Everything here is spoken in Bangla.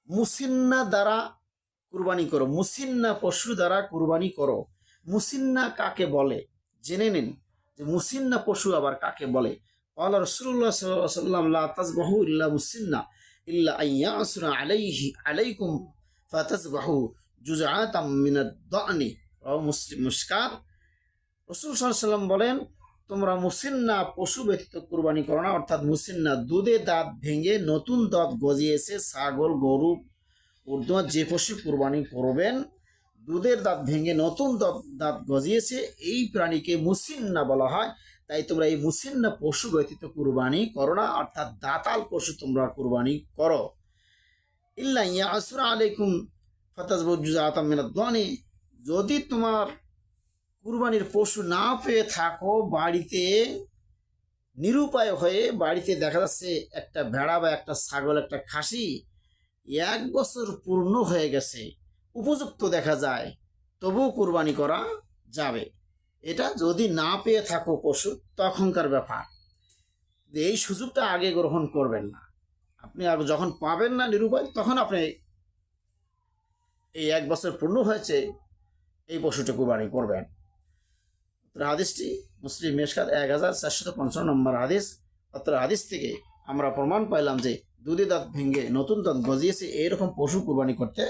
মুসিন্না দ্বারা কুরবানি করো, মুসিন্না পশু দ্বারা কুরবানি করো। মুসিন্না কাকে বলে জেনে নিন, যে মুসিন্না পশু আবার কাকে বলে। ক্বালা রাসূলুল্লাহ সাল্লাল্লাহু আলাইহি ওয়াসাল্লাম লা তাযবাহু ইল্লা মুসিন্না ইল্লা আন ইয়াসরা আলাইকুম ফাতাযবাহু জুজআতাম মিনাদ দানি। রাওয়াহু মুসলিম। মুশকাত। রাসূল সাল্লাল্লাহু আলাইহি ওয়াসাল্লাম বলেন, তোমরা মুসিন্না পশু ব্যতীত কুরবানি করো না। অর্থাৎ মুসিন্না দুধে দাঁত ভেঙে নতুন দাঁত গজিয়েছে, ছাগল, গরু, উর্দু যে পশু কুরবানি করবেন, দুধের দাঁত ভেঙে নতুন দাঁত গজিয়েছে, এই প্রাণীকে মুসিন্না বলা হয়। তাই তোমরা এই মুসিন্না পশু ব্যতীত কুরবানি করো না, অর্থাৎ দাতাল পশু তোমরা কুরবানি করো। ইল্লা ইয়াসরা আলাইকুম ফাতাযবাহু জুজআতাম মিনাদ দানি। যদি তোমার কুরবানির পশু না পেয়ে থাকো, বাড়িতে নিরুপায় হয়ে বাড়িতে দেখা যাচ্ছে একটা ভেড়া বা একটা ছাগল, একটা খাসি 1 বছর পূর্ণ হয়ে গেছে, উপযুক্ত দেখা যায়, তবুও কুরবানি করা যাবে। এটা যদি না পেয়ে থাকো পশু, তখনকার ব্যাপার। এই সুযোগটা আগে গ্রহণ করবেন না। আপনি যখন পাবেন না নিরুপায়, তখন আপনি এই 1 বছর পূর্ণ হয়েছে এই পশুটা কুরবানি করবেন। হাদিসটি মুসলিম মিশকাত 1455 নম্বর হাদিস। অত্র হাদিস থেকে আমরা প্রমাণ পাইলাম যে দুধে দাঁত ভেঙে নতুন দাঁত গজিয়েছে এরকম পশু কুরবানি করতে